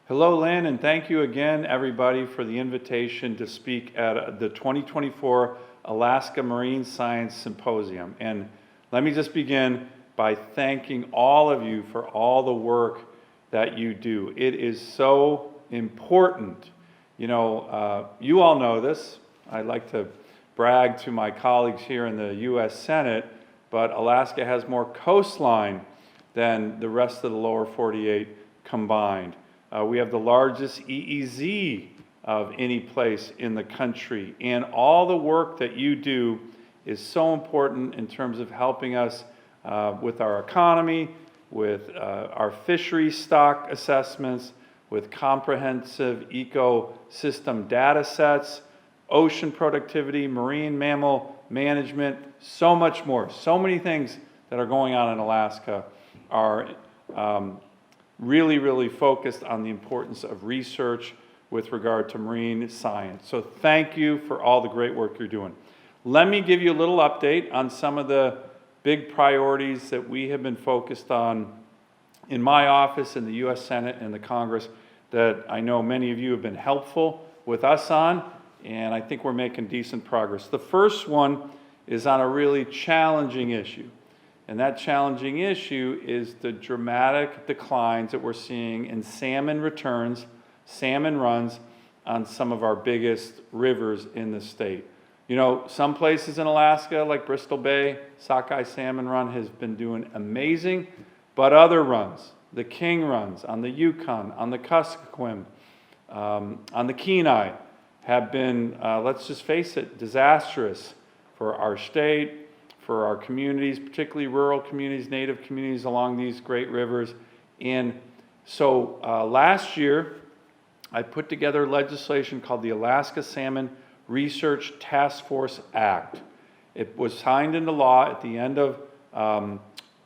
Hello, Lynn, and thank you again, everybody, for the invitation to speak at the 2024 Alaska Marine Science Symposium. And let me just begin by thanking all of you for all the work that you do. It is so important. You know, you all know this. I'd like to brag to my colleagues here in the U.S. Senate, but Alaska has more coastline than the rest of the lower 48 combined. We have the largest EEZ of any place in the country, and all the work that you do is so important in terms of helping us with our economy, with our fishery stock assessments, with comprehensive ecosystem data sets, ocean productivity, marine mammal management, so much more. So many things that are going on in Alaska are really focused on the importance of research with regard to marine science. So thank you for all the great work you're doing. Let me give you a little update on some of the big priorities that we have been focused on in my office, in the U.S. Senate, and the Congress that I know many of you have been helpful with us on, and I think we're making decent progress. The first one is on a really challenging issue. And that challenging issue is the dramatic declines that we're seeing in salmon returns, salmon runs on some of our biggest rivers in the state. You know, some places in Alaska, like Bristol Bay, Sockeye Salmon Run has been doing amazing, but other runs, the King runs on the Yukon, on the Kuskokwim, on the Kenai, have been, let's just face it, disastrous for our state, for our communities, particularly rural communities, native communities along these great rivers. And so last year, I put together legislation called the Alaska Salmon Research Task Force Act. It was signed into law at the end of,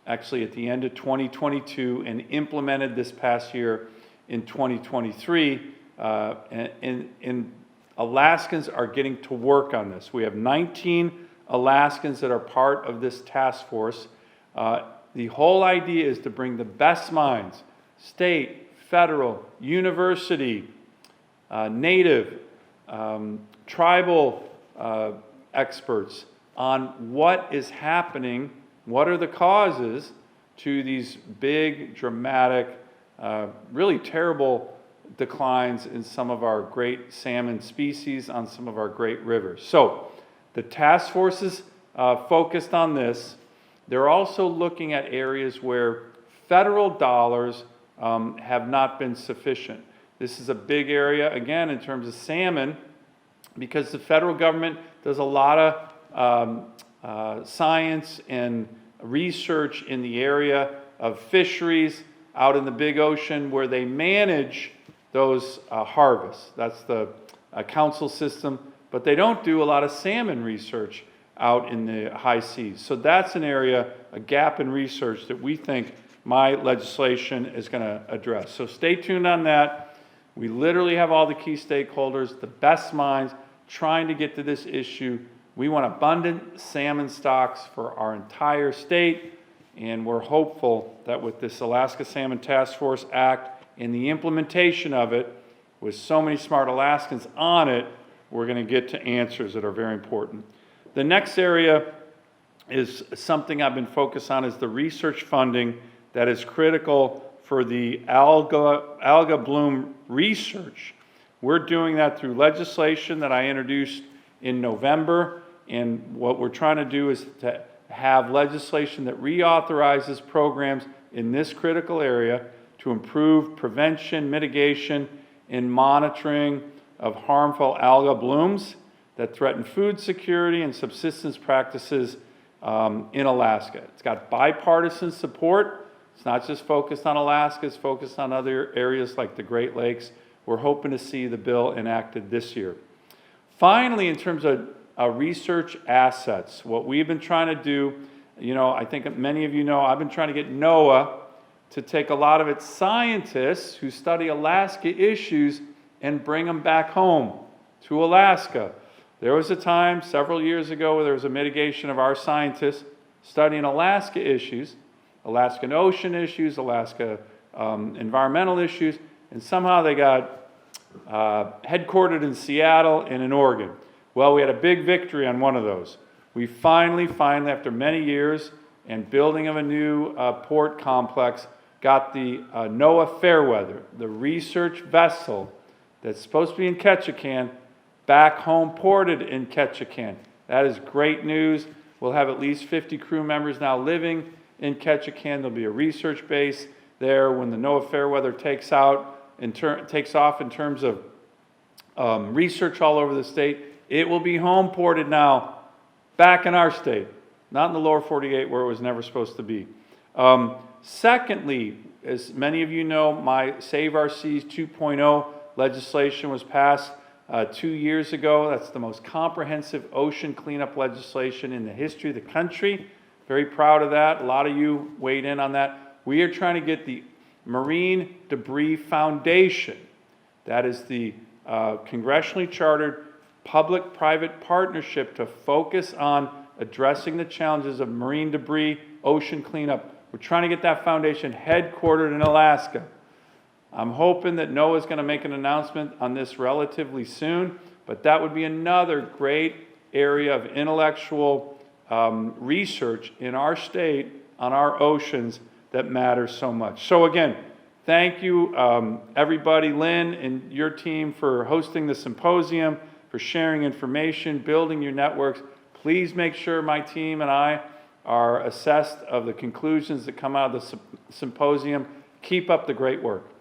actually at the end of 2022 and implemented this past year in 2023. And Alaskans are getting to work on this. We have 19 Alaskans that are part of this task force. The whole idea is to bring the best minds, state, federal, university, native, tribal experts on what is happening, what are the causes to these big, dramatic, really terrible declines in some of our great salmon species on some of our great rivers. So the task force is focused on this. They're also looking at areas where federal dollars have not been sufficient. This is a big area, again, in terms of salmon, because the federal government does a lot of science and research in the area of fisheries out in the big ocean where they manage those harvests. That's the council system. But they don't do a lot of salmon research out in the high seas. So that's an area, a gap in research that we think my legislation is going to address. So stay tuned on that. We literally have all the key stakeholders, the best minds, trying to get to this issue. We want abundant salmon stocks for our entire state, and we're hopeful that with this Alaska Salmon Task Force Act and the implementation of it, with so many smart Alaskans on it, we're going to get to answers that are very important. The next area is something I've been focused on is the research funding that is critical for the alga bloom research. We're doing that through legislation that I introduced in November, and what we're trying to do is to have legislation that reauthorizes programs in this critical area to improve prevention, mitigation, and monitoring of harmful alga blooms that threaten food security and subsistence practices in Alaska. It's got bipartisan support. It's not just focused on Alaska, it's focused on other areas like the Great Lakes. We're hoping to see the bill enacted this year. Finally, in terms of research assets, what we've been trying to do, you know, I think many of you know, I've been trying to get NOAA to take a lot of its scientists who study Alaska issues and bring them back home to Alaska. There was a time several years ago where there was a mitigation of our scientists studying Alaska issues, Alaskan ocean issues, Alaska environmental issues, and somehow they got headquartered in Seattle and in Oregon. Well, we had a big victory on one of those. We finally, after many years and building of a new port complex, got the NOAA Fairweather, the research vessel that's supposed to be in Ketchikan, back home ported in Ketchikan. That is great news. We'll have at least 50 crew members now living in Ketchikan. There'll be a research base there when the NOAA Fairweather takes off in terms of research all over the state. It will be home ported now, back in our state, not in the lower 48 where it was never supposed to be. Secondly, as many of you know, my Save Our Seas 2.0 legislation was passed 2 years ago. That's the most comprehensive ocean cleanup legislation in the history of the country. Very proud of that. A lot of you weighed in on that. We are trying to get the Marine Debris Foundation, that is the congressionally chartered public-private partnership to focus on addressing the challenges of marine debris, ocean cleanup. We're trying to get that foundation headquartered in Alaska. I'm hoping that NOAA is going to make an announcement on this relatively soon, but that would be another great area of intellectual research in our state on our oceans that matters so much. So again, thank you everybody, Lynn and your team, for hosting the symposium, for sharing information, building your networks. Please make sure my team and I are assessed of the conclusions that come out of the symposium. Keep up the great work.